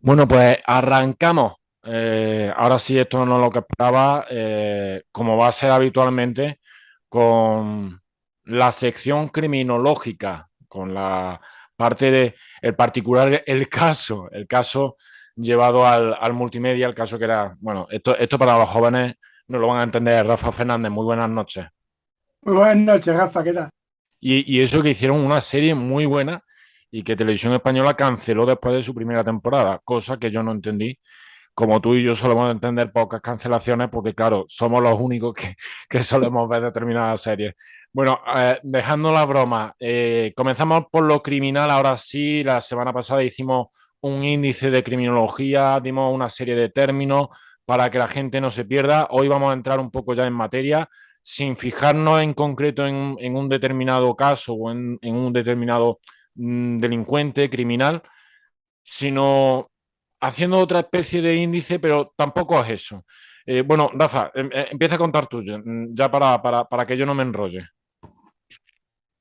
Bueno, pues arrancamos. Ahora sí, esto no es lo que esperaba, como va a ser habitualmente, con la sección criminológica, con la parte de el particular, el caso llevado al multimedia, el caso que era, bueno, esto para los jóvenes no lo van a entender. Rafa Fernández, muy buenas noches. Muy buenas noches, Rafa, ¿qué tal? Y eso que hicieron una serie muy buena y que Televisión Española canceló después de su primera temporada, cosa que yo no entendí. Como tú y yo solemos entender pocas cancelaciones, porque claro, somos los únicos que solemos ver determinadas series. Bueno, dejando la broma, comenzamos por lo criminal. Ahora sí, la semana pasada hicimos un índice de criminología, dimos una serie de términos para que la gente no se pierda. Hoy vamos a entrar un poco ya en materia, sin fijarnos en concreto en un determinado caso o en un determinado delincuente criminal, sino haciendo otra especie de índice, pero tampoco es eso. Bueno, Rafa, empieza a contar tú, ya para que yo no me enrolle.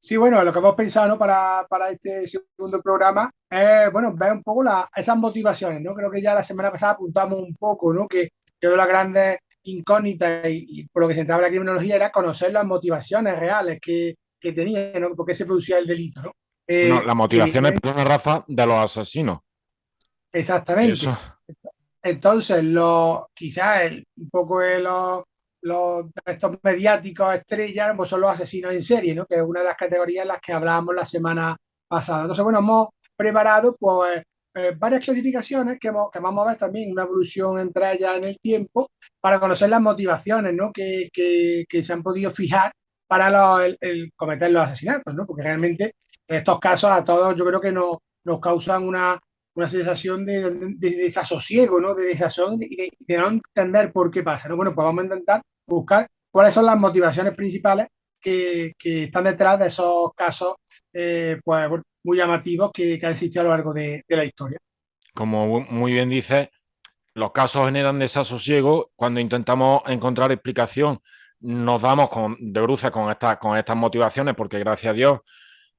Sí, bueno, lo que hemos pensado, ¿no? para este segundo programa es, bueno, ver un poco esas motivaciones, ¿no? Creo que ya la semana pasada apuntamos un poco, ¿no? Que una de las grandes incógnitas y por lo que se entraba la criminología era conocer las motivaciones reales que tenía, ¿no? Por qué se producía el delito, ¿no? Bueno, las Y motivaciones, evidentemente, perdona, Rafa, de los asesinos. Eso, exactamente. Entonces, quizás un poco de estos mediáticos estrellas, pues son los asesinos en serie, ¿no? Que es una de las categorías en las que hablábamos la semana pasada. Entonces, bueno, hemos preparado pues varias clasificaciones que vamos a ver también una evolución entre ellas en el tiempo para conocer las motivaciones, ¿no? Que se han podido fijar para el cometer los asesinatos, ¿no? Porque realmente estos casos a todos yo creo que nos causan una sensación de desasosiego, ¿no? De desazón y de no entender por qué pasa, ¿no? Bueno, pues vamos a intentar buscar cuáles son las motivaciones principales que están detrás de esos casos pues, bueno, muy llamativos que han existido a lo largo de la historia. como muy bien dices, los casos generan desasosiego. Cuando intentamos encontrar explicación, nos damos de bruces con estas motivaciones, porque gracias a Dios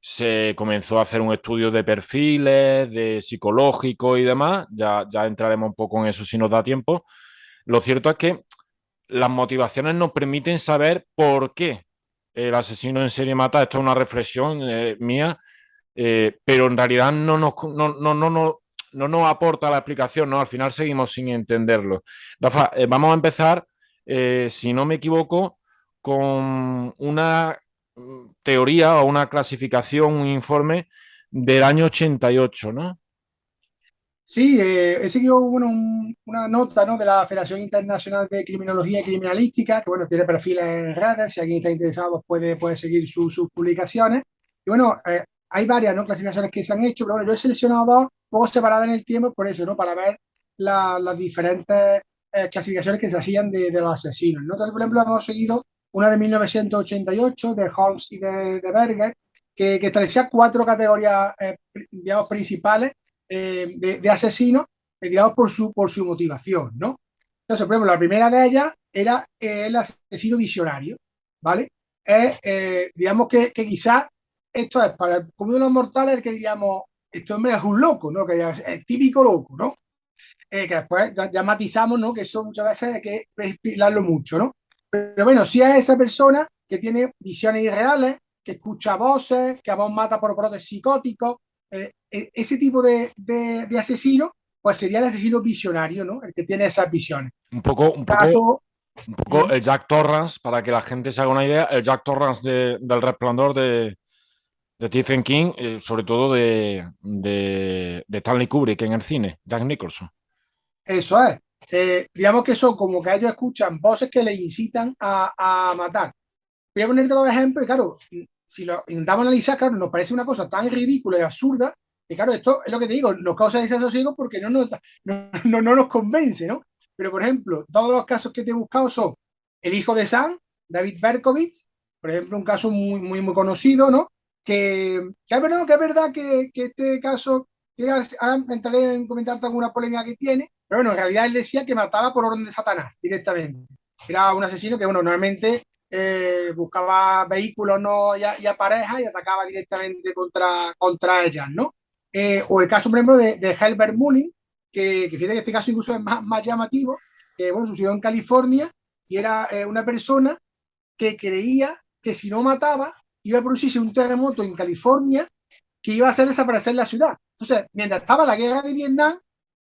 se comenzó a hacer un estudio de perfiles, de psicológico y demás. Ya entraremos un poco en eso si nos da tiempo. Lo cierto es que las motivaciones nos permiten saber por qué el asesino en serie mata. Esto es una reflexión mía, pero en realidad no nos aporta la explicación, ¿no? Al final seguimos sin entenderlo. Rafa, vamos a empezar, si no me equivoco, con una teoría o una clasificación, un informe del año 88, ¿no? Sí, he seguido bueno, una nota, ¿no? De la Federación Internacional de Criminología y Criminalística, que bueno, tiene perfiles en redes, si alguien está interesado pues puede seguir sus publicaciones. Y bueno, hay varias, ¿no? Clasificaciones que se han hecho, pero bueno, yo he seleccionado dos, un poco separadas en el tiempo, por eso, ¿no? Para ver las diferentes clasificaciones que se hacían de los asesinos, ¿no? Entonces, por ejemplo, hemos seguido una de 1988 de Holmes y de Berger, que establecía cuatro categorías, digamos, principales de asesinos, digamos, por su motivación, ¿no? Entonces, por ejemplo, la primera de ellas era el asesino visionario, ¿vale? Digamos que quizás esto es para el común de los mortales el que diríamos, este hombre es un loco, ¿no? Que es el típico loco, ¿no? Que después ya matizamos, ¿no? Que eso muchas veces hay que explicarlo mucho, ¿no? Pero bueno, si es esa persona que tiene visiones irreales, que escucha voces, que a vos mata por brotes psicóticos, ese tipo de asesino, pues sería el asesino visionario, ¿no? El que tiene esas visiones. Un poco, un poco, Caso, un poco el Jack Torrance, para que la gente se haga una idea, el Jack Torrance del Resplandor de Stephen King, sobre todo de Stanley Kubrick en el cine, Jack Nicholson. eso es. Digamos que son como que ellos escuchan voces que les incitan a matar. Voy a ponerte dos ejemplos y claro, si lo intentamos analizar, claro, nos parece una cosa tan ridícula y absurda que claro, esto es lo que te digo, nos causa desasosiego porque no nos convence, ¿no? Pero por ejemplo, todos los casos que te he buscado son el hijo de Sam, David Berkowitz, por ejemplo, un caso muy conocido, ¿no? Que es verdad que este caso, ahora entraré en comentarte alguna polémica que tiene, pero bueno, en realidad él decía que mataba por orden de Satanás directamente. Era un asesino que, bueno, normalmente buscaba vehículos, ¿no? y a parejas y atacaba directamente contra ellas, ¿no? O el caso, por ejemplo, de Helbert Mullin, que fíjate que este caso incluso es más llamativo, que bueno, sucedió en California y era una persona que creía que si no mataba iba a producirse un terremoto en California que iba a hacer desaparecer la ciudad. Entonces, mientras estaba la guerra de Vietnam,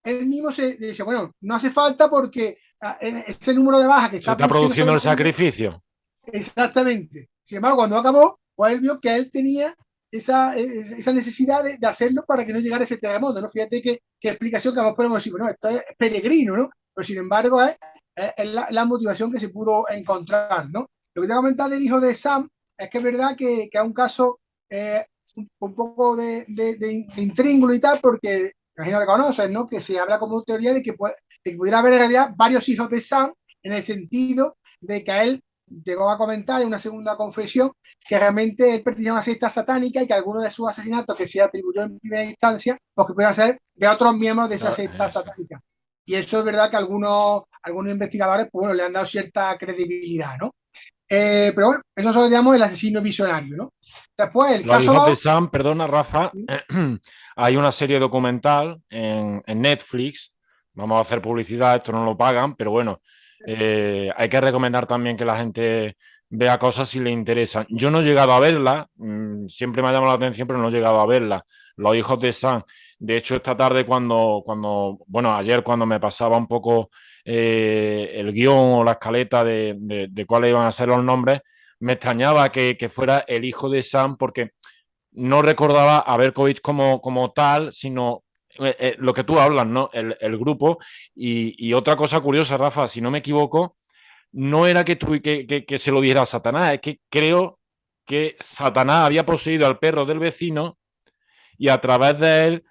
él mismo se decía, bueno, no hace falta porque ese número de bajas que Se está está produciendo produciendo sobre el la comunidad. sacrificio. Exactamente. Sin embargo, cuando acabó, pues él vio que él tenía esa necesidad de hacerlo para que no llegara ese terremoto, ¿no? Fíjate qué explicación que vamos podemos decir, bueno, esto es peregrino, ¿no? Pero sin embargo es la motivación que se pudo encontrar, ¿no? Lo que te comentaba del hijo de Sam es que es verdad que es un caso un poco de intríngulo y tal, porque imagino que conoces, ¿no? Que se habla como teoría de que pudiera haber en realidad varios hijos de Sam en el sentido de que a él llegó a comentar en una segunda confesión que realmente él pertenecía a una secta satánica y que algunos de sus asesinatos que se atribuyó en primera instancia, pues que pueden ser de otros miembros de esa secta Eso. satánica. Y eso es verdad que algunos investigadores pues, bueno, le han dado cierta credibilidad, ¿no? Pero bueno, eso es, digamos, el asesino visionario, ¿no? Después, el Los caso hijos de 2, Sam, perdona Rafa, hay una serie documental en Netflix, vamos a hacer publicidad, esto no lo pagan, pero bueno, hay que recomendar también que la gente vea cosas si le interesan. Yo no he llegado a verla, siempre me ha llamado la atención, pero no he llegado a verla. Los hijos de Sam, de hecho esta tarde bueno, ayer cuando me pasaba un poco el guión o la escaleta de cuáles iban a ser los nombres, me extrañaba que fuera el hijo de Sam porque no recordaba a Berkovich como tal, sino lo que tú hablas, ¿no? El grupo. Y otra cosa curiosa, Rafa, si no me equivoco, no era que se lo diera a Satanás, es que creo que Satanás había poseído al perro del vecino y a través de él,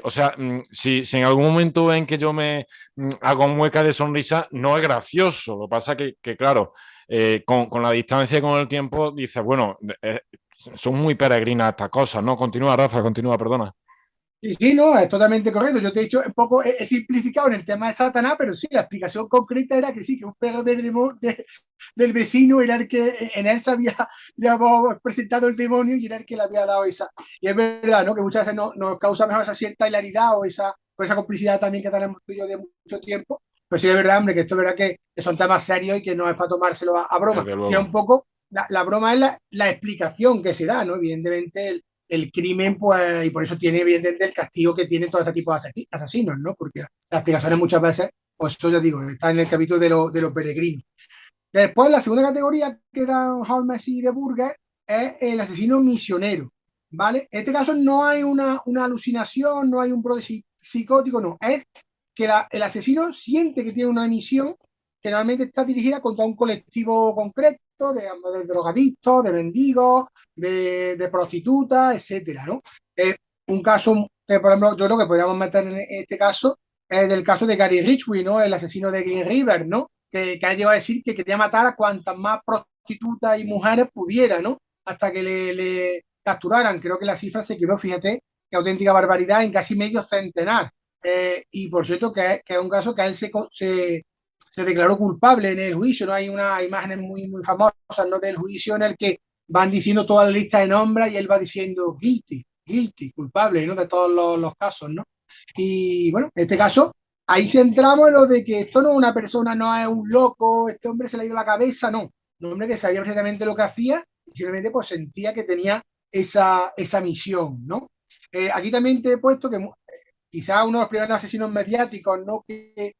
o sea, si en algún momento ven que yo me hago mueca de sonrisa, no es gracioso. Lo que pasa que claro, con la distancia y con el tiempo, dices, bueno, son muy peregrinas estas cosas, ¿no? Continúa, Rafa, continúa, perdona. sí, sí, no, es totalmente correcto. Yo te he dicho un poco, he simplificado en el tema de Satanás, pero sí, la explicación concreta era que sí, que un perro del vecino era el que en él se había, digamos, presentado el demonio y era el que le había dado esa. Y es verdad, ¿no? Que muchas veces nos causa mejor esa cierta hilaridad o esa complicidad también que tenemos tú y yo de mucho tiempo. Pero sí es verdad, hombre, que esto es verdad que son temas serios y que no es para tomárselo a broma. Desde Sí, es luego. un poco, la broma es la explicación que se da, ¿no? Evidentemente, el crimen, pues, y por eso tiene evidentemente el castigo que tienen todo este tipo de asesinos, ¿no? Porque las explicaciones muchas veces, pues eso ya digo, está en el capítulo de los peregrinos. Después, la segunda categoría que dan Holmes y de Burger es el asesino misionero, ¿vale? En este caso no hay una alucinación, no hay un brote psicótico, no, es que el asesino siente que tiene una misión que normalmente está dirigida contra un colectivo concreto de drogadictos, de mendigos, de prostitutas, etcétera, ¿no? Un caso que, por ejemplo, yo creo que podríamos meter en este caso es del caso de Gary Ridgway, ¿no? El asesino de Green River, ¿no? Que ha llegado a decir que quería matar a cuantas más prostitutas y mujeres pudiera, ¿no? Hasta que le capturaran. Creo que la cifra se quedó, fíjate, qué auténtica barbaridad, en casi medio centenar. Y por cierto, que es un caso que a él se declaró culpable en el juicio, ¿no? Hay unas imágenes muy famosas, ¿no? Del juicio en el que van diciendo toda la lista de nombres y él va diciendo guilty, culpable, ¿no? De todos los casos, ¿no? Y bueno, en este caso, ahí centramos en lo de que esto no es una persona, no es un loco, este hombre se le ha ido la cabeza, no. Un hombre que sabía perfectamente lo que hacía y simplemente pues sentía que tenía esa misión, ¿no? Aquí también te he puesto que quizás uno de los primeros asesinos mediáticos, ¿no? De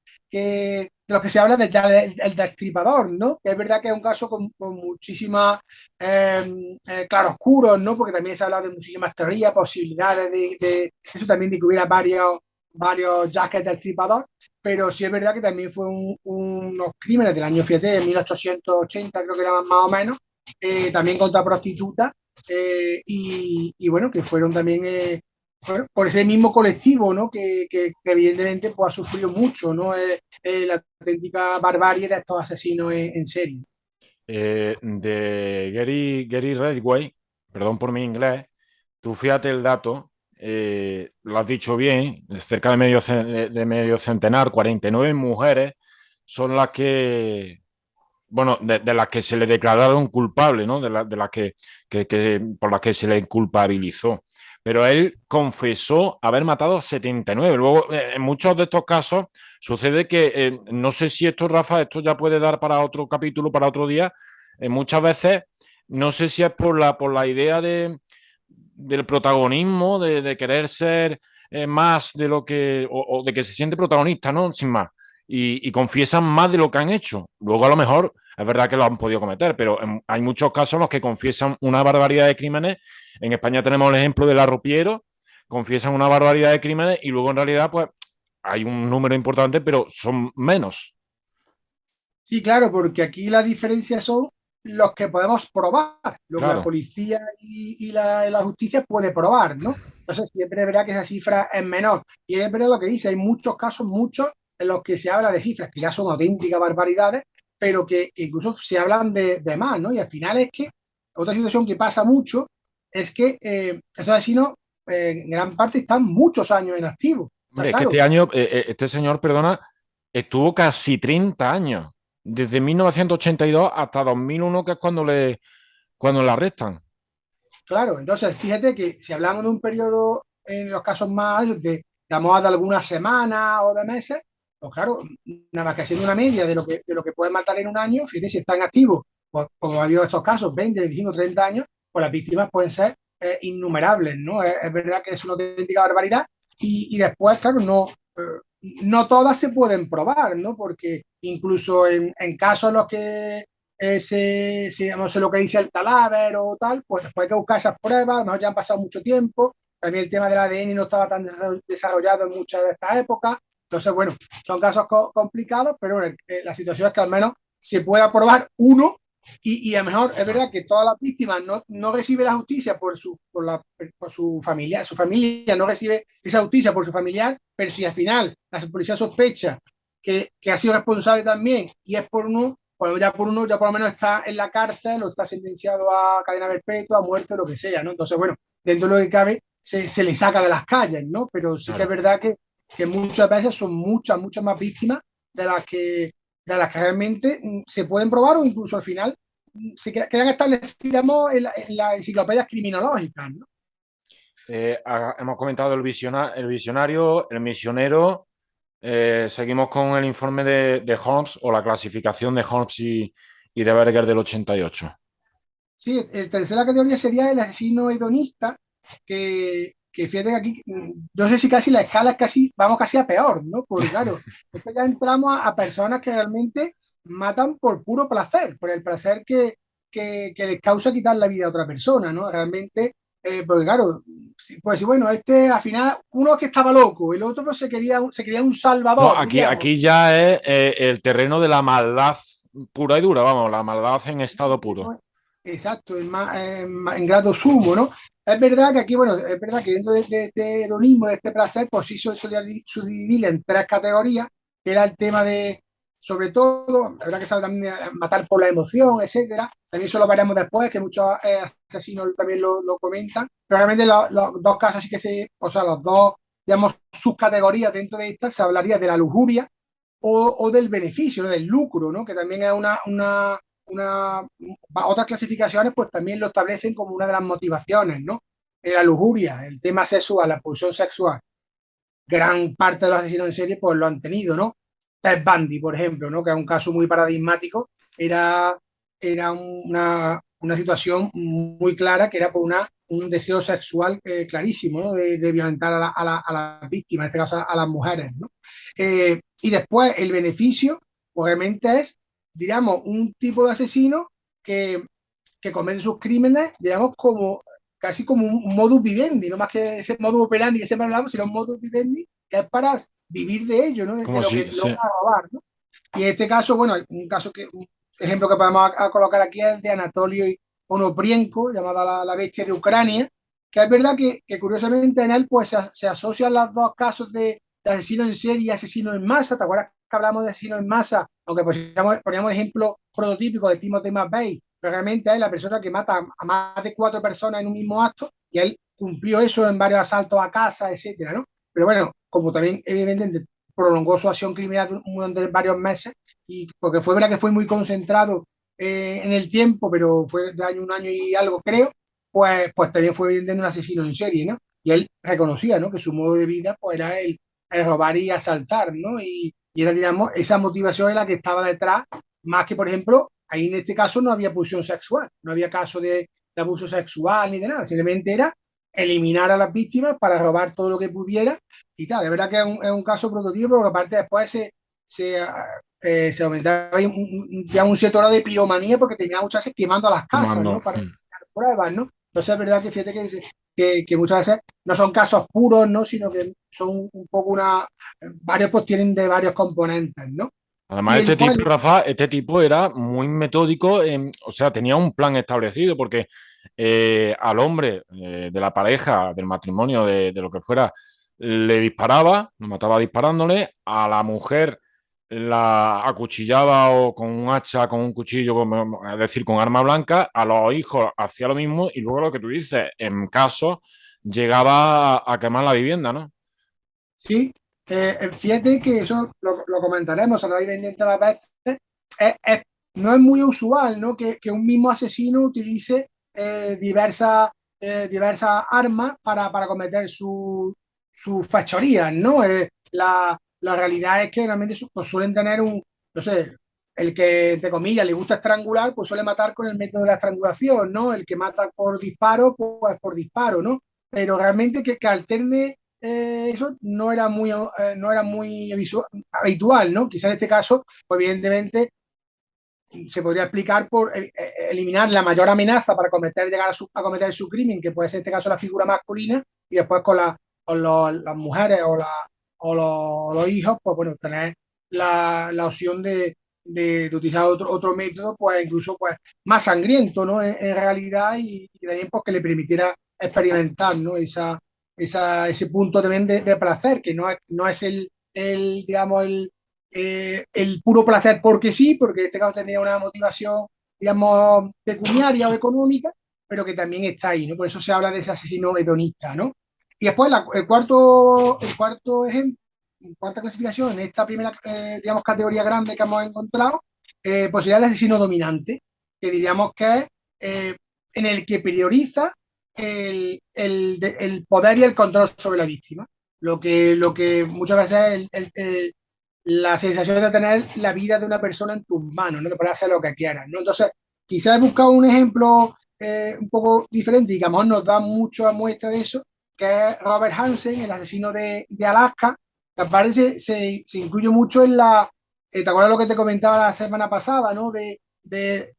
los que se habla del el destripador, ¿no? Que es verdad que es un caso con muchísimas claroscuros, ¿no? Porque también se ha hablado de muchísimas teorías, posibilidades de eso también de que hubiera varios Jack el Destripador, pero sí es verdad que también fue unos crímenes del año, fíjate, de 1880 creo que eran más o menos, también contra prostitutas, y bueno, que fueron también bueno, por ese mismo colectivo, ¿no? Que evidentemente pues, ha sufrido mucho, ¿no? La auténtica barbarie de estos asesinos en serie. De Gary Redway, perdón por mi inglés, tú fíjate el dato, lo has dicho bien, cerca de medio centenar, 49 mujeres son las que, bueno, de las que se le declararon culpable, ¿no? De las que por las que se le culpabilizó. pero él confesó haber matado 79. Luego, en muchos de estos casos sucede que, no sé si esto, Rafa, esto ya puede dar para otro capítulo, para otro día, muchas veces, no sé si es por la idea del protagonismo, de querer ser más de lo que, o de que se siente protagonista, ¿no? Sin más. Y confiesan más de lo que han hecho. Luego, a lo mejor, es verdad que lo han podido cometer, pero hay muchos casos en los que confiesan una barbaridad de crímenes. En España tenemos el ejemplo del arropiero, confiesan una barbaridad de crímenes y luego en realidad, pues, hay un número importante, pero son menos. Sí, claro, porque aquí la diferencia son los que podemos probar, lo que la Claro, policía y la justicia puede probar, ¿no? Entonces siempre verá que esa cifra es menor. Y es verdad lo que dice, hay muchos casos, muchos, en los que se habla de cifras que ya son auténticas barbaridades, pero que incluso se hablan de más, ¿no? Y al final es que otra situación que pasa mucho es que estos asesinos en gran parte están muchos años en activo. Está hombre, es que claro. este año, este señor, perdona, estuvo casi 30 años, desde 1982 hasta 2001, que es cuando le arrestan. Claro, entonces fíjate que si hablamos de un periodo en los casos más digamos, de algunas semanas o de meses, pues claro, nada más que haciendo una media de lo que pueden matar en un año, fíjate si están activos, pues como ha habido estos casos, 20, 25, 30 años, pues las víctimas pueden ser innumerables, ¿no? Es verdad que es una auténtica barbaridad y después, claro, no todas se pueden probar, ¿no? Porque incluso en casos en los que no sé lo que dice el cadáver o tal, pues después hay que buscar esas pruebas, a lo mejor ya han pasado mucho tiempo, también el tema del ADN no estaba tan desarrollado en muchas de estas épocas, entonces bueno, son casos complicados, pero bueno, la situación es que al menos se pueda probar uno y a lo mejor es verdad que todas las víctimas no reciben la justicia por su familia no recibe esa justicia por su familiar, pero si al final la policía sospecha que ha sido responsable también y es por uno, pues ya por uno ya por lo menos está en la cárcel o está sentenciado a cadena perpetua, a muerte, lo que sea, ¿no? Entonces, bueno, dentro de lo que cabe, se le saca de las calles, ¿no? Pero sí que es Claro. verdad que muchas veces son muchas, muchas más víctimas de las que realmente se pueden probar o incluso al final se quedan establecidas, digamos, en las enciclopedias criminológicas, ¿no? Hemos comentado el visionario, el misionero. Seguimos con el informe de Holmes o la clasificación de Holmes y de Berger del 88. Sí, el tercera categoría sería el asesino hedonista, que fíjate que aquí, yo sé si casi la escala es casi, vamos casi a peor, ¿no? Porque claro, esto ya entramos a personas que realmente matan por puro placer, por el placer que les causa quitar la vida a otra persona, ¿no? Realmente, porque claro, pues sí, bueno, este al final, uno que estaba loco, el otro pues se quería un No, salvador, diríamos. aquí ya es el terreno de la maldad pura y dura, vamos, la maldad en estado puro. Exacto, en grado sumo, ¿no? Es verdad que aquí, bueno, es verdad que dentro de este hedonismo, de este placer, pues sí se solía subdividir en tres categorías, que era el tema de, sobre todo, la verdad que sabe también de matar por la emoción, etcétera. También eso lo veremos después, que muchos asesinos también lo comentan. Pero realmente los dos casos sí que o sea, los dos, digamos, subcategorías dentro de esta, se hablaría de la lujuria o del beneficio, ¿no? Del lucro, ¿no? Que también es una, otras clasificaciones pues también lo establecen como una de las motivaciones, ¿no? La lujuria, el tema sexual, la pulsión sexual, gran parte de los asesinos en serie pues lo han tenido, ¿no? Ted Bundy, por ejemplo, ¿no? Que es un caso muy paradigmático, era una situación muy clara que era por un deseo sexual clarísimo, ¿no? De violentar a las víctimas, en este caso a las mujeres, ¿no? Y después el beneficio, obviamente es, digamos, un tipo de asesino que, que comete sus crímenes, digamos, casi como un modus vivendi, no más que ese modus operandi que siempre hablamos, sino un modus vivendi que es para vivir de ello, ¿no? De Como lo si, que lo sí. van a robar, ¿no? Y en este caso, bueno, un ejemplo que podemos a colocar aquí es el de Anatolio Onoprienko, llamada la bestia de Ucrania, que es verdad que curiosamente en él pues se asocian los dos casos de asesino en serie y asesino en masa. ¿Te acuerdas que hablamos de asesino en masa? Aunque poníamos el ejemplo prototípico de Timothy McVeigh, pero realmente es la persona que mata a más de 4 personas en un mismo acto y él cumplió eso en varios asaltos a casa, etcétera, ¿no? Pero bueno, como también evidentemente prolongó su acción criminal durante varios meses, y porque fue verdad que fue muy concentrado en el tiempo, pero fue de un año y algo, creo, pues también fue evidentemente un asesino en serie, ¿no? y él reconocía, ¿no? Que su modo de vida pues era el robar y asaltar, ¿no? Y era, digamos, esa motivación en la que estaba detrás, más que, por ejemplo, ahí en este caso no había pulsión sexual, no había caso de abuso sexual ni de nada, simplemente era eliminar a las víctimas para robar todo lo que pudiera y tal. De verdad que es un caso prototipo, porque aparte después se, se aumentaba ya un cierto grado de piromanía porque tenía muchas veces quemando a las casas, Quemando. ¿no? Para pruebas, ¿no? Entonces es verdad que fíjate que muchas veces no son casos puros, ¿no? Sino que son un poco varios pues tienen de varios componentes, ¿no? Además, Y este después, tipo, Rafa, este tipo era muy metódico, o sea, tenía un plan establecido porque al hombre de la pareja, del matrimonio, de lo que fuera, le disparaba, lo mataba disparándole, a la mujer la acuchillaba o con un hacha, con un cuchillo, es decir, con arma blanca, a los hijos hacía lo mismo y luego lo que tú dices, en caso llegaba a quemar la vivienda, ¿no? sí, fíjate que eso lo comentaremos, se lo doy pendiente a veces. Es- es- no es muy usual, ¿no? Que un mismo asesino utilice diversas armas para cometer sus fechorías, ¿no? La realidad es que realmente pues, suelen tener no sé, el que, entre comillas, le gusta estrangular, pues suele matar con el método de la estrangulación, ¿no? El que mata por disparo, pues por disparo, ¿no? Pero realmente que alterne eso no era muy habitual, ¿no? Quizá en este caso, pues evidentemente se podría explicar por eliminar la mayor amenaza para llegar a cometer su crimen, que puede ser en este caso la figura masculina, y después las mujeres o los hijos, pues bueno, tener la opción de utilizar otro método, pues incluso pues, más sangriento, ¿no? En realidad, y también pues, que le permitiera experimentar, ¿no? Ese punto también de placer, que no es digamos, el puro placer porque sí, porque en este caso tenía una motivación, digamos, pecuniaria o económica, pero que también está ahí, ¿no? Por eso se habla de ese asesino hedonista, ¿no? Y después el cuarto ejemplo, cuarta clasificación en esta primera, digamos, categoría grande que hemos encontrado, pues sería el asesino dominante, que diríamos que es en el que prioriza el poder y el control sobre la víctima. Lo que muchas veces la sensación de tener la vida de una persona en tus manos, ¿no? Que puedes hacer lo que quieras, ¿no? Entonces, quizás he buscado un ejemplo un poco diferente y que a lo mejor nos da mucho a muestra de eso, que es Robert Hansen, el asesino de Alaska, que aparece, se incluye mucho en ¿te acuerdas lo que te comentaba la semana pasada, ¿no? De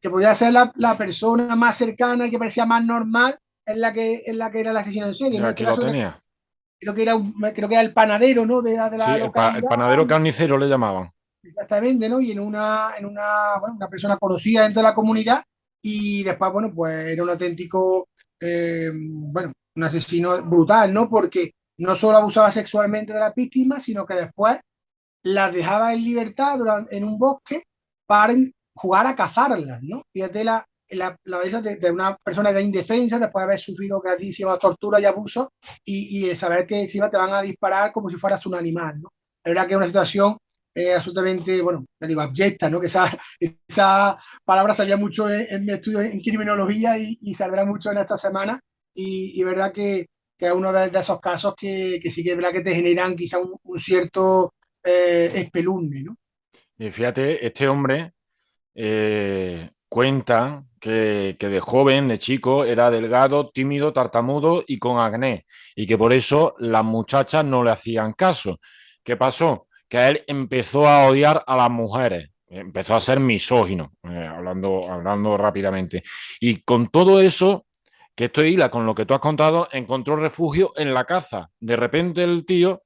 que podía ser la persona más cercana y que parecía más normal en la que era el asesino en serie, Y ¿no? En este aquí lo caso tenía. creo que era el panadero, ¿no? De Sí, la el localidad. panadero carnicero le llamaban. Exactamente, ¿no? Y bueno, una persona conocida dentro de la comunidad y después, bueno, pues era un auténtico, bueno, un asesino brutal, ¿no? Porque no solo abusaba sexualmente de las víctimas, sino que después las dejaba en libertad en un bosque para jugar a cazarlas, ¿no? Fíjate la belleza de una persona ya indefensa después de haber sufrido grandísimas torturas y abusos y el saber que encima te van a disparar como si fueras un animal, ¿no? La verdad que es una situación absolutamente, bueno, te digo, abyecta, ¿no? Que esa palabra salía mucho en mi estudio en criminología y saldrá mucho en esta semana y verdad que es uno de esos casos que sí que es verdad que te generan quizá un cierto espelunde, ¿no? Y fíjate, este hombre cuenta que de joven, de chico, era delgado, tímido, tartamudo y con acné, y que por eso las muchachas no le hacían caso. ¿Qué pasó? Que él empezó a odiar a las mujeres, empezó a ser misógino, hablando rápidamente. Y con todo eso, que esto hila con lo que tú has contado, encontró refugio en la caza. De repente el tío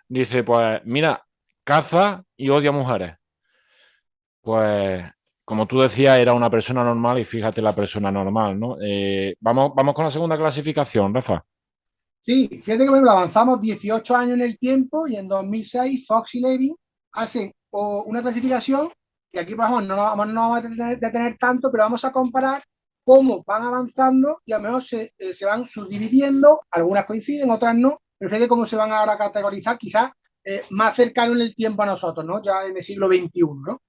dice, pues mira, caza y odia mujeres. Pues, como tú decías, era una persona normal y fíjate la persona normal, ¿no? Vamos con la segunda clasificación, Rafa. Sí, fíjate que por ejemplo, avanzamos 18 años en el tiempo y en 2006 Fox y Levin hacen una clasificación que aquí pues, no vamos a detener tanto, pero vamos a comparar cómo van avanzando y a lo mejor se van subdividiendo, algunas coinciden, otras no, pero fíjate cómo se van ahora a categorizar, quizás más cercano en el tiempo a nosotros, ¿no? Ya en el siglo XXI, ¿no?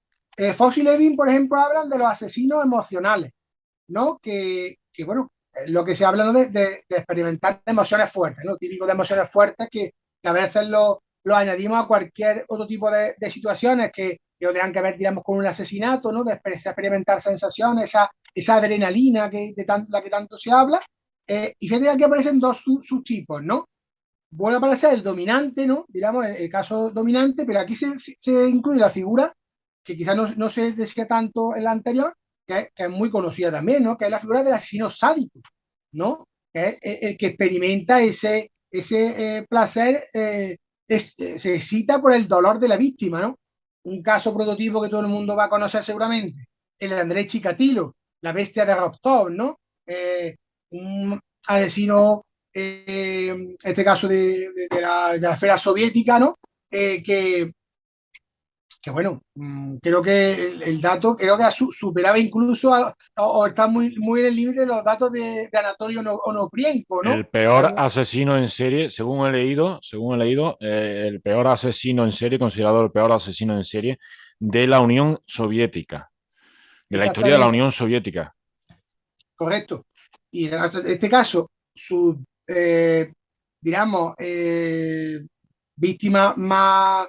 Fox y Levin, por ejemplo, hablan de los asesinos emocionales, ¿no? Bueno, lo que se habla, ¿no? de experimentar emociones fuertes, ¿no? Típico de emociones fuertes que a veces lo añadimos a cualquier otro tipo de situaciones que no tengan que ver, digamos, con un asesinato, ¿no? De experimentar sensaciones, esa adrenalina la que tanto se habla. Y fíjate que aquí aparecen dos subtipos, ¿no? Vuelve a aparecer el dominante, ¿no? Digamos, el caso dominante, pero aquí se incluye la figura que quizás no se decía tanto en la anterior, que es muy conocida también, ¿no? Que es la figura del asesino sádico, ¿no? Que es el que experimenta ese placer, se excita por el dolor de la víctima, ¿no? Un caso prototipo que todo el mundo va a conocer seguramente, el de Andrés Chikatilo, la bestia de Rostov, ¿no? Un asesino, este caso de la esfera soviética, ¿no? Que bueno, creo que el dato creo que superaba incluso o está muy en el límite de los datos de Anatoly Onoprienko, ¿no? El peor asesino en serie, según he leído, el peor asesino en serie, considerado el peor asesino en serie de la Unión Soviética, de la historia de la Exactamente, Unión Soviética. correcto. Y en este caso, sus, digamos, víctimas más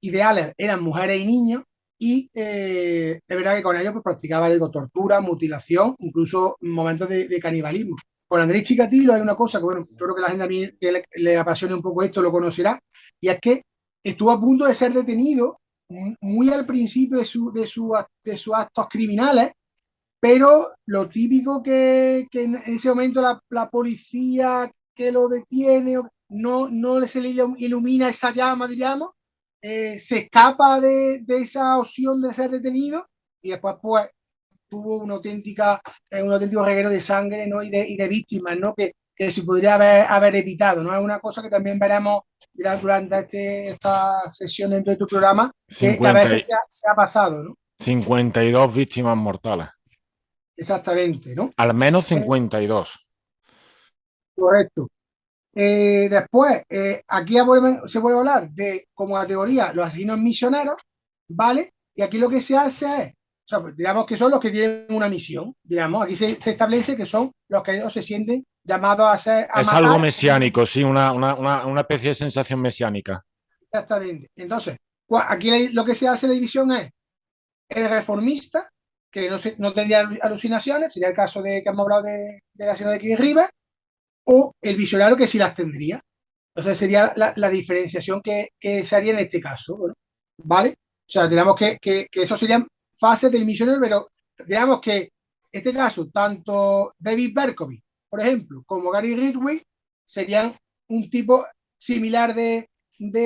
ideales eran mujeres y niños, y de verdad que con ellos pues, practicaba algo, tortura, mutilación, incluso momentos de canibalismo. Con Andrés Chikatilo hay una cosa que, bueno, yo creo que la gente a mí que le apasione un poco esto lo conocerá, y es que estuvo a punto de ser detenido muy al principio de sus actos criminales, pero lo típico que en ese momento la policía que lo detiene no se le ilumina esa llama, digamos, se escapa de esa opción de ser detenido, y después pues tuvo un auténtico reguero de sangre, ¿no? Y de víctimas, ¿no? Que se podría haber evitado, ¿no? Es una cosa que también veremos durante esta sesión dentro de tu programa, que a 50 veces se ha pasado, ¿no? 52 víctimas mortales. Exactamente, ¿no? Al menos Eh, 52. Correcto. Después, aquí se vuelve a hablar de, como categoría, los asesinos misioneros, ¿vale? Y aquí lo que se hace es, o sea, pues, digamos que son los que tienen una misión, digamos, aquí se establece que son los que ellos se sienten llamados a Es algo matar. mesiánico, sí, una especie de sensación mesiánica. Exactamente. Entonces, aquí lo que se hace la división es el reformista, que no tendría alucinaciones, sería el caso de que hemos hablado de la señora de Chris River, o el visionario que sí las tendría. Entonces sería la diferenciación que se haría en este caso, bueno, ¿vale? O sea, digamos que eso serían fases del misionero, pero digamos que en este caso, tanto David Berkowitz, por ejemplo, como Gary Ridgway, serían un tipo similar de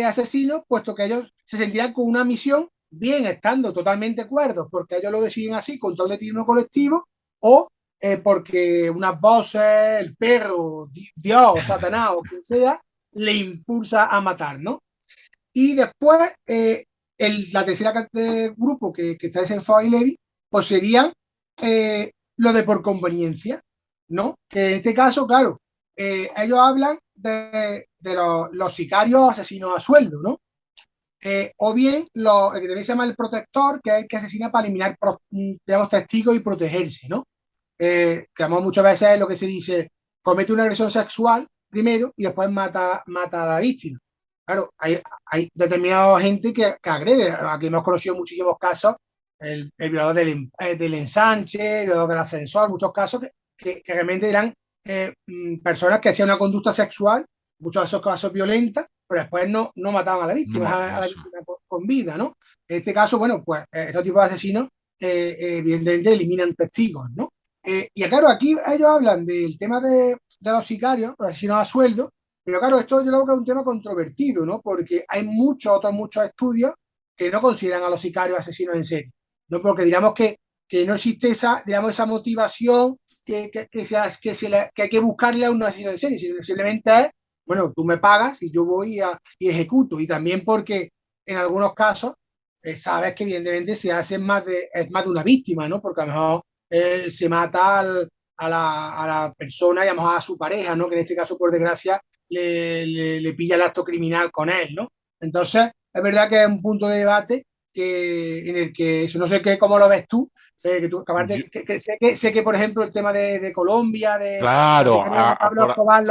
asesinos, puesto que ellos se sentirán con una misión, bien estando totalmente cuerdos, porque ellos lo deciden así, con todo un destino colectivo, o porque unas voces, el perro, Dios, Satanás o quien sea, le impulsa a matar, ¿no? Y después, la tercera grupo que está desenfadado y Levi, pues serían lo de por conveniencia, ¿no? Que en este caso, claro, ellos hablan de los sicarios asesinos a sueldo, ¿no? O bien el que también se llama el protector, que es el que asesina para eliminar, digamos, testigos y protegerse, ¿no? Que además muchas veces es lo que se dice, comete una agresión sexual primero y después mata a la víctima. Claro, hay determinada gente que agrede. Aquí hemos conocido muchísimos casos, el violador del ensanche, el violador del ascensor, muchos casos que realmente eran personas que hacían una conducta sexual, muchos de esos casos violentas, pero después no mataban a la víctima, No, a la eso. víctima con vida, ¿no? En este caso, bueno, pues estos tipos de asesinos evidentemente eliminan testigos, ¿no? Y claro, aquí ellos hablan del tema de los sicarios, los asesinos a sueldo, pero claro, esto yo creo que es un tema controvertido, ¿no? Porque hay muchos estudios que no consideran a los sicarios asesinos en serie, ¿no? Porque digamos que no existe esa motivación que hay que buscarle a un asesino en serie, sino simplemente es, bueno, tú me pagas y yo voy y ejecuto. Y también porque en algunos casos sabes que evidentemente es más de una víctima, ¿no? Porque a lo mejor se mata a la persona y a lo mejor a su pareja, ¿no? Que en este caso, por desgracia, le pilla el acto criminal con él, ¿no? Entonces, es verdad que es un punto de debate en el que, eso no sé qué, cómo lo ves tú, que tú Yo- sé que, por ejemplo, el tema de Colombia, del claro, sicario de Pablo Escobar,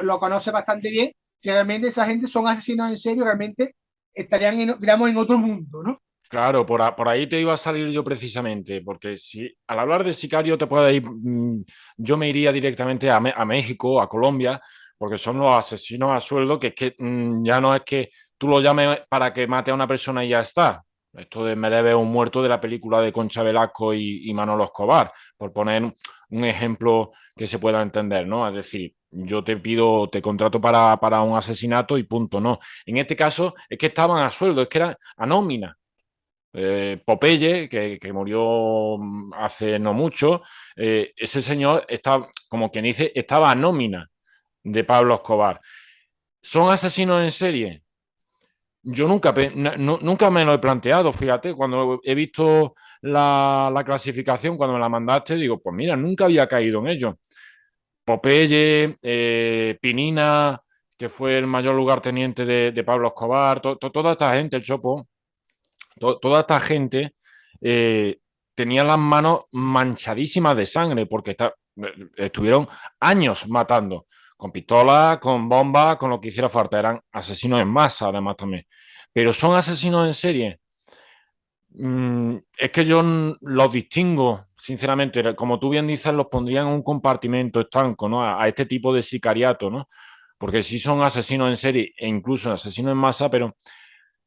lo conoce bastante bien. Si realmente esa gente son asesinos en serio, realmente estarían, digamos, en otro mundo, ¿no? claro, por ahí te iba a salir yo precisamente, porque si al hablar de sicario te puede ir, yo me iría directamente a México, a Colombia, porque son los asesinos a sueldo, que es que ya no es que tú lo llames para que mate a una persona y ya está. Esto de me debe un muerto de la película de Concha Velasco y Manolo Escobar, por poner un ejemplo que se pueda entender, ¿no? Es decir, yo te pido, te contrato para un asesinato y punto, no. En este caso es que estaban a sueldo, es que eran a nómina. Popeye, que murió hace no mucho, ese señor está, como quien dice, estaba a nómina de Pablo Escobar. ¿Son asesinos en serie? Yo nunca me lo he planteado, fíjate, cuando he visto la clasificación, cuando me la mandaste, digo, pues mira, nunca había caído en ello. Popeye, Pinina, que fue el mayor lugarteniente de Pablo Escobar, toda esta gente, el Chopo, toda esta gente eh, tenía las manos manchadísimas de sangre porque estuvieron años matando, con pistolas, con bombas, con lo que hiciera falta. Eran asesinos en masa, además también. Pero son asesinos en serie. Es que yo los distingo, sinceramente, como tú bien dices, los pondría en un compartimento estanco, ¿no? A este tipo de sicariato, ¿no? Porque sí son asesinos en serie e incluso asesinos en masa, pero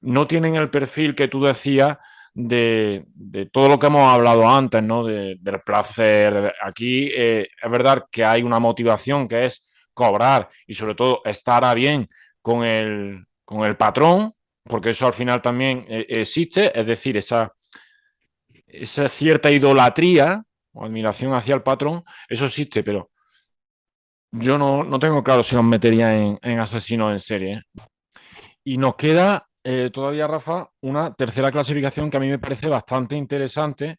no tienen el perfil que tú decías de todo lo que hemos hablado antes, ¿no? Del placer. Aquí es verdad que hay una motivación que es cobrar y sobre todo estar a bien con el patrón, porque eso al final también existe, es decir, esa cierta idolatría o admiración hacia el patrón, eso existe, pero yo no tengo claro si nos metería en asesinos en serie. ¿Eh? Y nos queda todavía, Rafa, una tercera clasificación que a mí me parece bastante interesante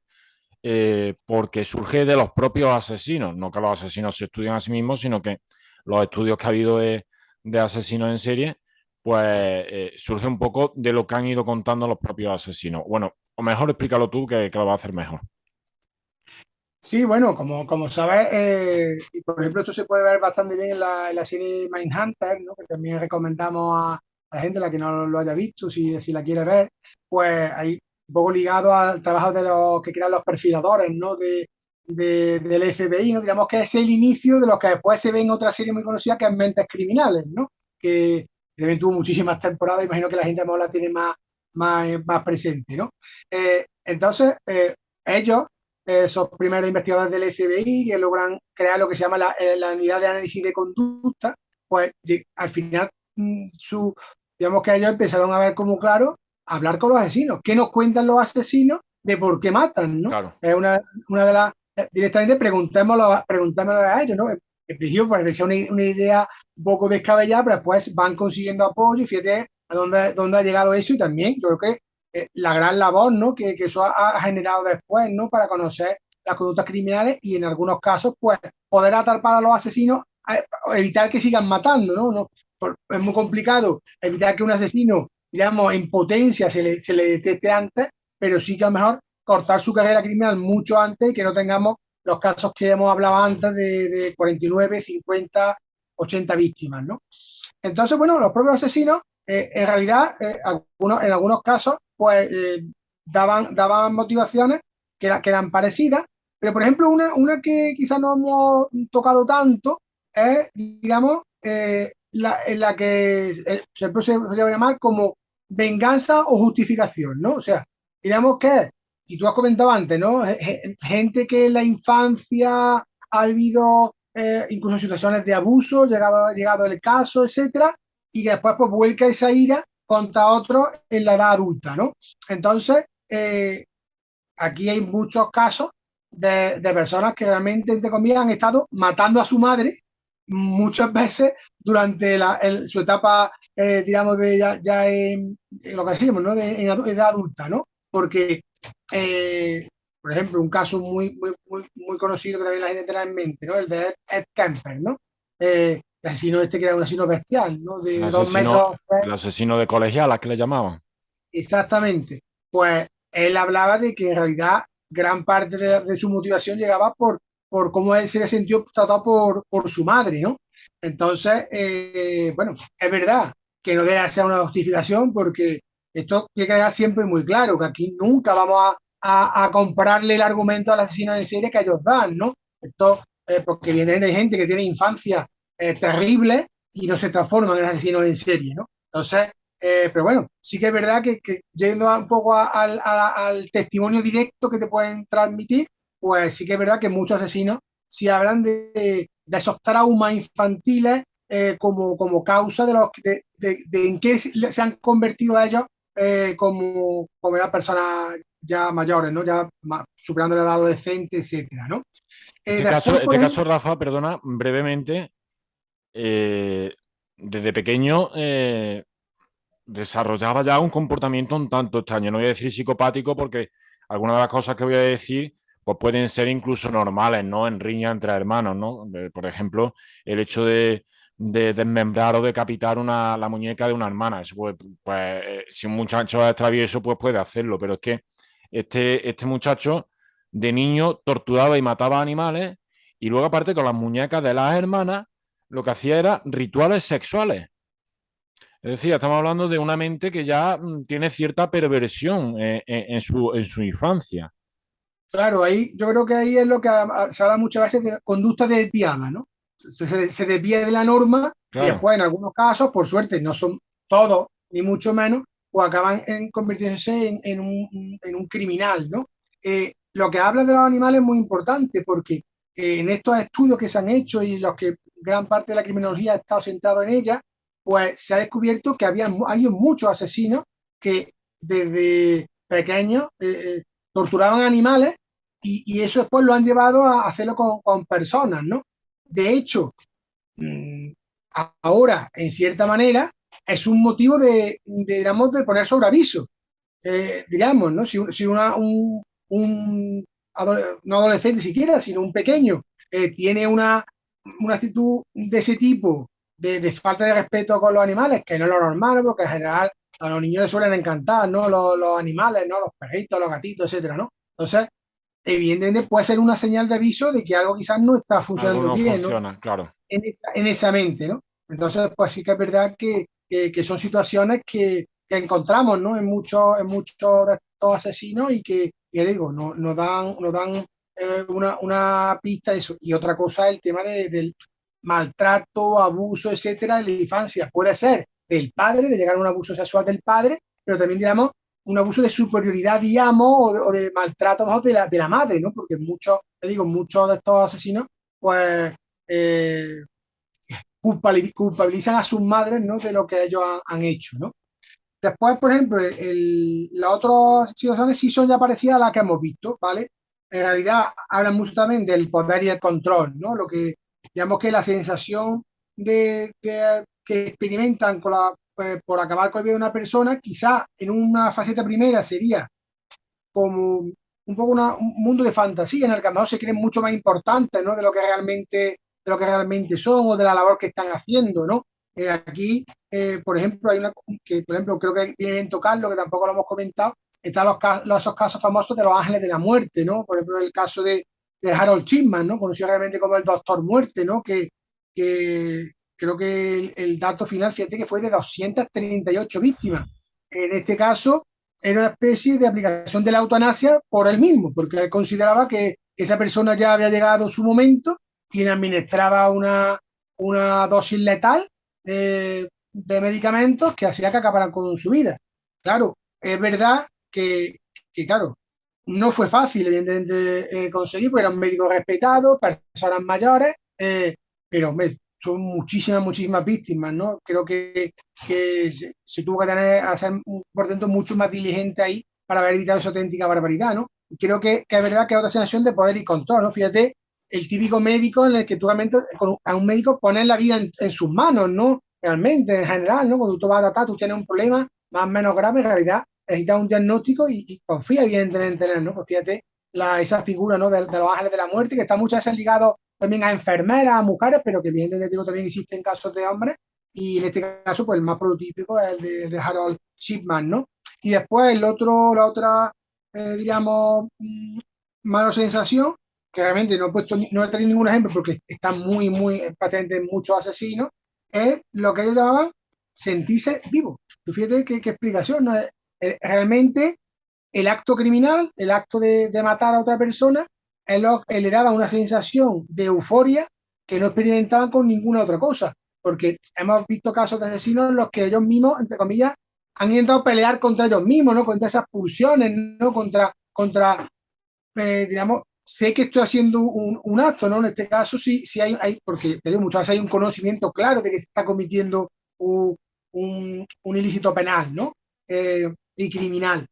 porque surge de los propios asesinos. No que los asesinos se estudian a sí mismos, sino que los estudios que ha habido de asesinos en serie, pues surge un poco de lo que han ido contando los propios asesinos. Bueno, o mejor explícalo tú que lo va a hacer mejor. Sí, bueno, como sabes, y por ejemplo, esto se puede ver bastante bien en la serie Mindhunter, ¿no? Que también recomendamos a la gente, la que no lo haya visto, si la quiere ver, pues ahí un poco ligado al trabajo de los que crean los perfiladores, ¿no? Del FBI, ¿no? Digamos que es el inicio de lo que después se ve en otra serie muy conocida que es Mentes Criminales, ¿no? Que también tuvo muchísimas temporadas, imagino que la gente más la tiene más presente, ¿no? Entonces, ellos esos primeros investigadores del FBI que logran crear lo que se llama la unidad de análisis de conducta, pues al final, digamos que ellos empezaron a ver como claro, hablar con los asesinos. ¿Qué nos cuentan los asesinos de por qué matan? ¿no? Claro, Es una de las, directamente preguntémoslo a ellos, ¿no? En principio parecía una idea un poco descabellada, pero después van consiguiendo apoyo y fíjate a dónde ha llegado eso y también yo creo que la gran labor ¿no? que eso ha generado después ¿no? para conocer las conductas criminales y en algunos casos pues poder atrapar a los asesinos, evitar que sigan matando, ¿no? Es muy complicado evitar que un asesino, digamos, en potencia se le detecte antes, pero sí que a lo mejor cortar su carrera criminal mucho antes y que no tengamos los casos que hemos hablado antes de 49, 50, 80 víctimas, ¿no? Entonces, bueno, los propios asesinos, en realidad, en algunos casos, pues daban motivaciones que eran parecidas, pero por ejemplo, una que quizás no hemos tocado tanto es, digamos, en la que siempre se va a llamar como venganza o justificación, ¿no? O sea, digamos que, y tú has comentado antes, ¿no? Gente que en la infancia ha vivido incluso situaciones de abuso, llegado el caso, etcétera, y que después pues vuelca esa ira contra otros en la edad adulta, ¿no? Entonces, aquí hay muchos casos de personas que realmente, entre comillas, han estado matando a su madre muchas veces durante su etapa, digamos, de ya en lo que decimos, ¿no? En edad adulta, ¿no? Porque, eh, por ejemplo, un caso muy conocido que también la gente tiene en mente, ¿no? El de Ed Kemper, ¿no? El asesino este que era un asesino bestial, ¿no? De dos metros. el asesino de colegialas que le llamaban. exactamente. Pues él hablaba de que en realidad gran parte de su motivación llegaba por cómo él se había sentido tratado por su madre, ¿no? Entonces, bueno, es verdad que no debe ser una justificación porque esto tiene que quedar siempre muy claro, que aquí nunca vamos a comprarle el argumento al asesino en serie que ellos dan, ¿no? Esto, porque viene de gente que tiene infancia terrible y no se transforman en asesinos en serie, ¿no? Entonces, pero bueno, sí que es verdad que yendo un poco al testimonio directo que te pueden transmitir, pues sí que es verdad que muchos asesinos sí hablan de esos traumas infantiles como causa de en qué se han convertido a ellos como ya personas ya mayores, ¿no? Ya superando la edad adolescente, etcétera, ¿no? Después, por Este ejemplo, caso, Rafa, perdona, brevemente, desde pequeño desarrollaba ya un comportamiento un tanto extraño. No voy a decir psicopático porque algunas de las cosas que voy a decir pues pueden ser incluso normales, ¿no? En riña entre hermanos, ¿no? Por ejemplo, el hecho de desmembrar o decapitar la muñeca de una hermana. Eso si un muchacho es travieso, pues puede hacerlo, pero es que este muchacho de niño torturaba y mataba animales y luego aparte con las muñecas de las hermanas lo que hacía era rituales sexuales. Es decir, estamos hablando de una mente que ya tiene cierta perversión en su infancia. claro, ahí yo creo que ahí es lo que se habla muchas veces de conducta desviada, ¿no? Se desvía de la norma y Claro. después en algunos casos, por suerte, no son todos, ni mucho menos, pues acaban en convirtiéndose en un criminal, ¿no? Lo que habla de los animales es muy importante porque en estos estudios que se han hecho y los que gran parte de la criminología ha estado sentado en ella, pues se ha descubierto que hay muchos asesinos que desde pequeños torturaban animales y eso después lo han llevado a hacerlo con personas, ¿no? De hecho, mmm, ahora, en cierta manera, es un motivo digamos, de poner sobre aviso, digamos, ¿no? Si no adolescente siquiera, sino un pequeño, tiene una actitud de ese tipo, de falta de respeto con los animales, que no es lo normal, porque en general a los niños les suelen encantar, ¿no? Los animales, ¿no? Los perritos, los gatitos, etcétera, ¿no? Entonces, evidentemente puede ser una señal de aviso de que algo quizás no está Algo funcionando no bien, ¿no? funciona, claro. En esa mente, ¿no? Entonces, pues sí que es verdad que son situaciones que encontramos, ¿no? En muchos de estos asesinos y que, ya digo, nos dan una pista de eso. Y otra cosa es el tema del maltrato, abuso, etcétera, de la infancia. Puede ser del padre, de llegar a un abuso sexual del padre, pero también, digamos, un abuso de superioridad, digamos, o de maltrato mejor de la madre, ¿no? Porque muchos, te digo, muchos de estos asesinos, pues eh, culpabilizan a sus madres, ¿no? De lo que ellos han hecho, ¿no? Después, por ejemplo, las otras situaciones sí son ya parecidas a las que hemos visto, ¿vale? En realidad hablan mucho también del poder y el control, ¿no? Lo que digamos que la sensación que experimentan por acabar con la vida de una persona, quizá en una faceta primera sería como un poco un mundo de fantasía en el que a lo mejor se creen mucho más importantes, ¿no? De lo que realmente son o de la labor que están haciendo, ¿no? Aquí, por ejemplo, hay una que, por ejemplo, creo que viene en tocarlo, que tampoco lo hemos comentado, están esos casos famosos de los ángeles de la muerte, ¿no? Por ejemplo, el caso de Harold Shipman, ¿no? Conocido realmente como el Doctor Muerte, ¿no? Que creo que el dato final, fíjate que fue de 238 víctimas. En este caso, era una especie de aplicación de la eutanasia por él mismo, porque él consideraba que esa persona ya había llegado su momento y le administraba una dosis letal de medicamentos que hacía que acabaran con su vida. Claro, es verdad claro, no fue fácil, evidentemente, conseguir, porque era un médico respetado, personas mayores, pero hombre, son muchísimas víctimas, ¿no? Creo que se tuvo que hacer por dentro mucho más diligente ahí para haber evitado esa auténtica barbaridad, ¿no? Y creo que es verdad que es otra sensación de poder y control, ¿no? Fíjate, el típico médico en el que tú realmente a un médico pones la vida en sus manos, ¿no? Realmente, en general, ¿no? Cuando tú vas a tratar, tú tienes un problema más o menos grave, en realidad necesitas un diagnóstico y confía evidentemente en él, ¿no? Pues fíjate esa figura, ¿no? De los ángeles de la muerte, que está muchas veces ligado también a enfermeras, a mujeres, pero que evidentemente digo, también existen casos de hombres y en este caso, pues el más prototípico es el de Harold Shipman, ¿no? Y después la otra, digamos, mala sensación, que realmente no he puesto, no he traído ningún ejemplo porque está muy, prácticamente muchos asesinos, es lo que ellos llamaban sentirse vivo. Tú fíjate qué explicación, ¿no? Realmente el acto criminal, el acto de matar a otra persona, le daba una sensación de euforia que no experimentaban con ninguna otra cosa. Porque hemos visto casos de asesinos en los que ellos mismos, entre comillas, han intentado pelear contra ellos mismos, ¿no? Contra esas pulsiones, ¿no? Digamos, sé que estoy haciendo un acto, ¿no? En este caso sí porque te digo, muchas veces hay un conocimiento claro de que se está cometiendo un ilícito penal, ¿no? Y criminal.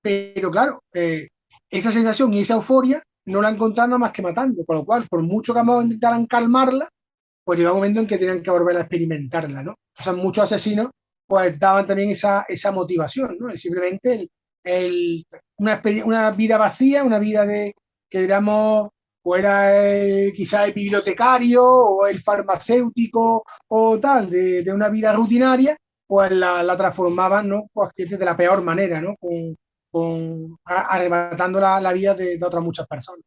Pero claro, esa sensación y esa euforia no la encontraron nada más que matando, con lo cual, por mucho que vamos a intentar calmarla, pues llega un momento en que tienen que volver a experimentarla, ¿no? O sea, muchos asesinos pues daban también esa motivación, ¿no? Simplemente una vida vacía, una vida que digamos, o era quizás el bibliotecario o el farmacéutico o tal, de una vida rutinaria, pues la transformaban, ¿no? Pues de la peor manera, ¿no? Arrebatando la vida de otras muchas personas.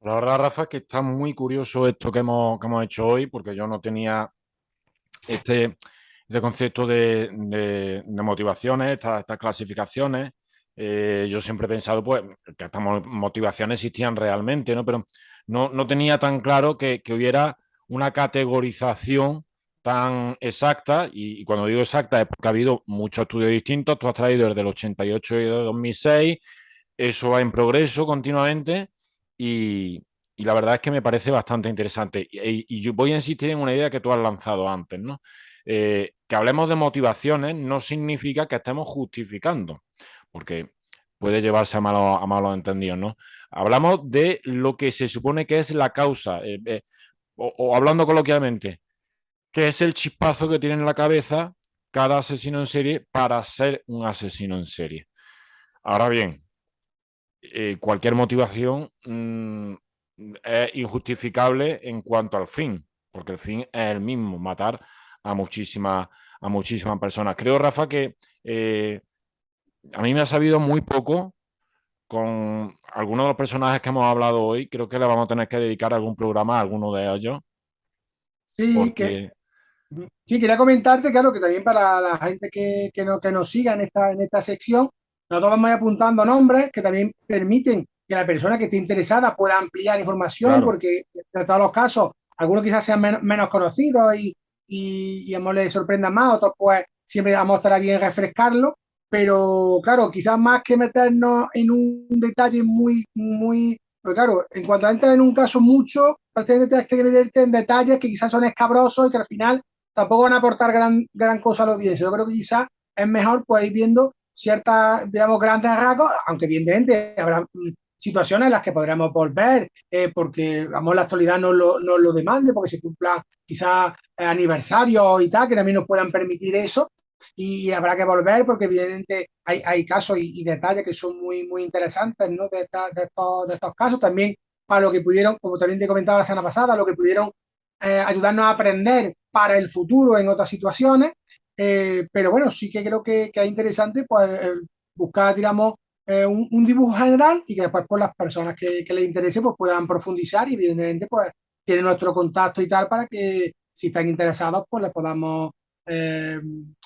La verdad, Rafa, es que está muy curioso esto que hemos hecho hoy, porque yo no tenía este concepto de motivaciones, estas clasificaciones. Yo siempre he pensado pues, que estas motivaciones existían realmente, ¿no? Pero no tenía tan claro que hubiera una categorización tan exacta, y cuando digo exacta es porque ha habido muchos estudios distintos, tú has traído desde el 88 y el 2006, eso va en progreso continuamente y, y la verdad es que me parece bastante interesante. Y yo voy a insistir en una idea que tú has lanzado antes, ¿no? Que hablemos de motivaciones no significa que estemos justificando, porque puede llevarse a malos entendidos, ¿no? Hablamos de lo que se supone que es la causa, o hablando coloquialmente, que es el chispazo que tiene en la cabeza cada asesino en serie para ser un asesino en serie. Ahora bien, cualquier motivación es injustificable en cuanto al fin, porque el fin es el mismo, matar a muchísimas personas. Creo, Rafa, que a mí me ha sabido muy poco con algunos de los personajes que hemos hablado hoy. Creo que le vamos a tener que dedicar algún programa a alguno de ellos, Sí, porque, sí, quería comentarte, claro, que también para la gente que nos siga en esta sección, nosotros vamos a ir apuntando nombres que también permiten que la persona que esté interesada pueda ampliar información, claro, porque en todos los casos, algunos quizás sean menos conocidos y a lo mejor les sorprendan más, otros pues siempre vamos a estar bien refrescarlo, pero claro, quizás más que meternos en un detalle pero claro, en cuanto a entrar en un caso mucho, prácticamente tienes que meterte en detalles que quizás son escabrosos y que al final tampoco van a aportar gran cosa a la audiencia. Yo creo que quizás es mejor pues ir viendo ciertas, digamos, grandes rasgos, aunque evidentemente habrá situaciones en las que podremos volver, porque vamos, la actualidad no lo demande, porque se cumpla quizás aniversarios y tal, que también nos puedan permitir eso, y habrá que volver porque evidentemente hay casos y detalles que son muy interesantes, ¿no? De estos casos también para lo que pudieron, como también te comentaba la semana pasada, lo que pudieron ayudarnos a aprender para el futuro en otras situaciones. Pero bueno, sí que creo que es interesante pues, buscar, digamos, un dibujo general y que después pues, las personas que les interese pues, puedan profundizar y evidentemente pues tienen nuestro contacto y tal para que si están interesados pues les podamos eh,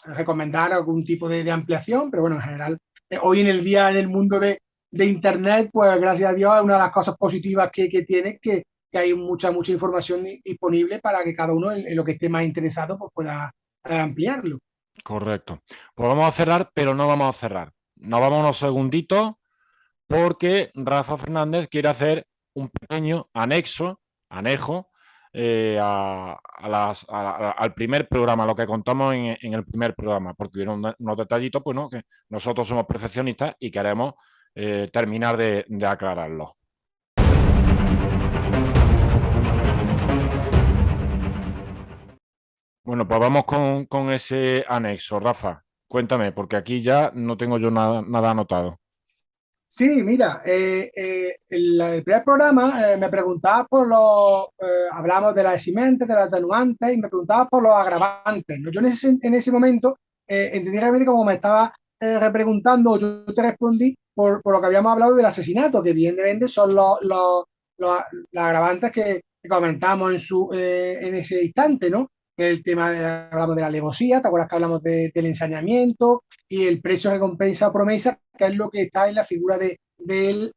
recomendar algún tipo de ampliación, pero bueno, en general, hoy en el día, en el mundo de Internet, pues gracias a Dios es una de las cosas positivas que tiene, que hay mucha información disponible para que cada uno en lo que esté más interesado pues pueda ampliarlo. correcto. Pues vamos a cerrar, pero no vamos a cerrar. Nos vamos unos segunditos porque Rafa Fernández quiere hacer un pequeño anejo al primer programa, lo que contamos en el primer programa, porque hubieron unos detallitos, pues no, que nosotros somos perfeccionistas y queremos terminar de aclararlo. Bueno, pues vamos con ese anexo, Rafa. Cuéntame, porque aquí ya no tengo yo nada anotado. Sí, mira, el primer programa me preguntaba por los, hablamos de las eximente, de los atenuantes y me preguntaba por los agravantes, ¿no? Yo en ese momento entendí realmente como me estaba repreguntando, yo te respondí por lo que habíamos hablado del asesinato, que evidentemente son los agravantes que comentamos en ese instante, ¿no? El tema hablamos de la alevosía, ¿te acuerdas que hablamos del ensañamiento y el precio, recompensa o promesa, que es lo que está en la figura del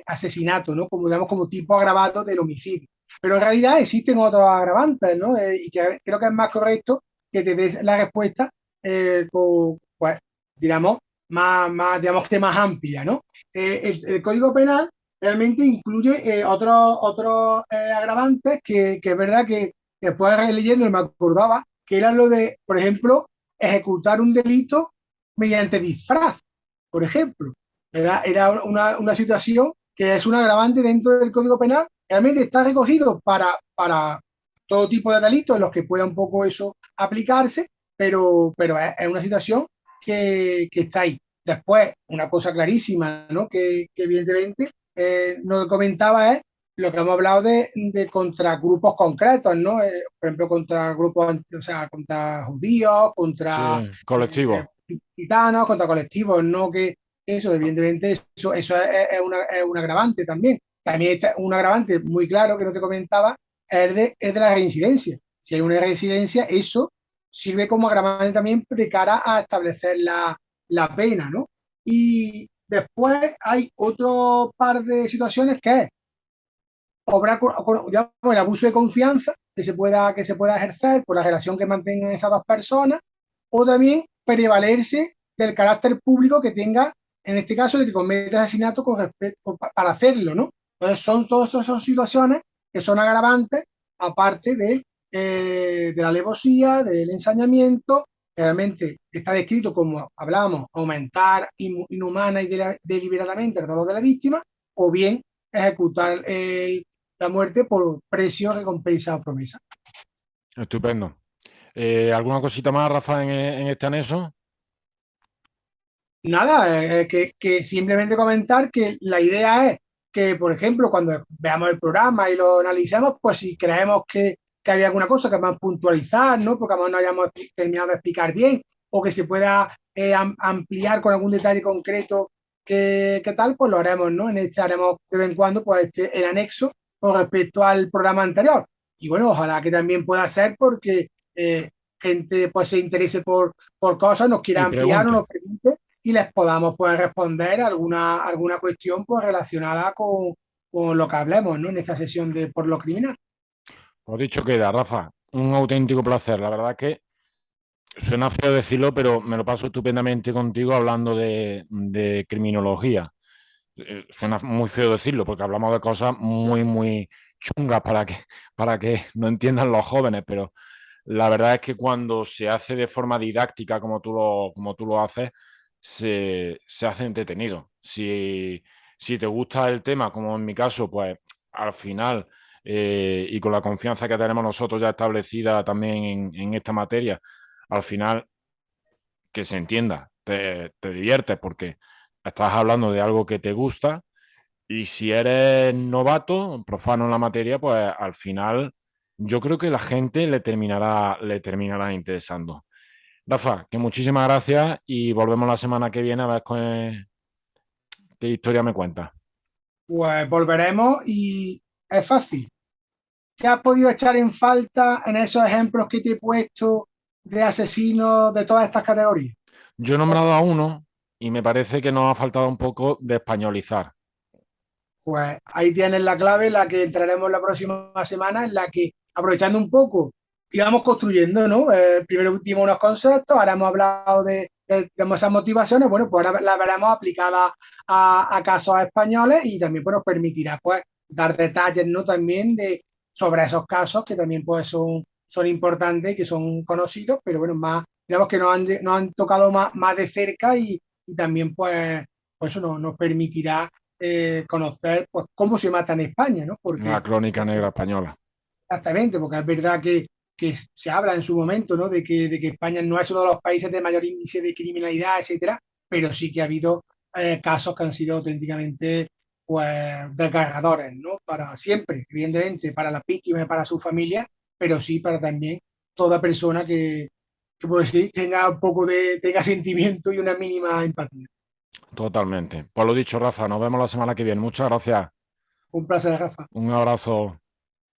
asesinato, ¿no? Como, digamos, como tipo agravado del homicidio. Pero en realidad existen otros agravantes, ¿no? Y que creo que es más correcto que te des la respuesta pues, digamos, digamos que más amplia, ¿no? El Código Penal realmente incluye otros agravantes que es verdad que después leyendo me acordaba que era lo de, por ejemplo, ejecutar un delito mediante disfraz, por ejemplo. Era una situación que es un agravante dentro del Código Penal, realmente está recogido para todo tipo de delitos en los que pueda un poco eso aplicarse, pero es una situación que está ahí. Después, una cosa clarísima, ¿no? Que evidentemente nos comentaba es lo que hemos hablado de contra grupos concretos, ¿no? Por ejemplo, contra grupos, o sea, contra judíos, Sí, contra colectivo. gitanos, contra colectivos, ¿no? Que eso, evidentemente, eso es un agravante también. También está un agravante muy claro que no te comentaba, es de la reincidencia. Si hay una reincidencia, eso sirve como agravante también de cara a establecer la pena, ¿no? Y después hay otro par de situaciones que es obrar digamos, el abuso de confianza que se pueda ejercer por la relación que mantengan esas dos personas, o también prevalerse del carácter público que tenga, en este caso, de que comete asesinato con respecto para hacerlo, ¿no? Entonces, todas estas son situaciones que son agravantes, aparte de la alevosía, del ensañamiento, realmente está descrito como hablábamos, aumentar inhumana y deliberadamente el dolor de la víctima, o bien ejecutar la muerte por precio, recompensa o promesa. Estupendo. ¿Alguna cosita más, Rafa, en este anexo? Nada, que simplemente comentar que la idea es que, por ejemplo, cuando veamos el programa y lo analicemos, pues si creemos que había alguna cosa que más puntualizar, ¿no? Porque a lo mejor no hayamos terminado de explicar bien, o que se pueda ampliar con algún detalle concreto que tal, pues lo haremos, ¿no? En este haremos de vez en cuando pues el anexo con respecto al programa anterior. Y bueno, ojalá que también pueda ser porque gente pues se interese por cosas, nos quiera Y ampliar o pregunte. nos pregunte y les podamos pues, responder alguna cuestión pues, relacionada con lo que hablemos, ¿no? En esta sesión de Por lo Criminal. Os dicho queda, Rafa. Un auténtico placer. La verdad que suena feo decirlo, pero me lo paso estupendamente contigo hablando de criminología. Suena muy feo decirlo porque hablamos de cosas muy, muy chungas para que no entiendan los jóvenes, pero la verdad es que cuando se hace de forma didáctica, como tú lo haces, se hace entretenido. Si te gusta el tema, como en mi caso, pues al final, y con la confianza que tenemos nosotros ya establecida también en esta materia, al final que se entienda, te diviertes porque estás hablando de algo que te gusta y si eres novato, profano en la materia, pues al final yo creo que la gente le terminará interesando. Rafa, que muchísimas gracias y volvemos la semana que viene a ver qué historia me cuentas. Pues volveremos y es fácil. ¿Qué has podido echar en falta en esos ejemplos que te he puesto de asesinos de todas estas categorías? Yo he nombrado a uno y me parece que nos ha faltado un poco de españolizar. Pues ahí tienes la clave, la que entraremos la próxima semana, en la que, aprovechando un poco, íbamos construyendo, ¿no? Primero dimos unos conceptos, ahora hemos hablado de esas motivaciones, bueno, pues ahora las veremos aplicadas a casos españoles y también pues, nos permitirá, pues, dar detalles, ¿no? También sobre esos casos que también, pues, son importantes y que son conocidos, pero bueno, más, digamos que nos han tocado más de cerca y también, pues eso nos permitirá conocer pues, cómo se mata en España, ¿no? La crónica negra española. Exactamente, porque es verdad que se habla en su momento, ¿no? De que España no es uno de los países de mayor índice de criminalidad, etcétera, pero sí que ha habido casos que han sido auténticamente pues, desgarradores, ¿no? Para siempre, evidentemente, para las víctimas y para su familia, pero sí para también toda persona que que pues sí, tenga un poco tenga sentimiento y una mínima empatía. Totalmente. Por lo dicho, Rafa, nos vemos la semana que viene. Muchas gracias. Un placer, Rafa. Un abrazo.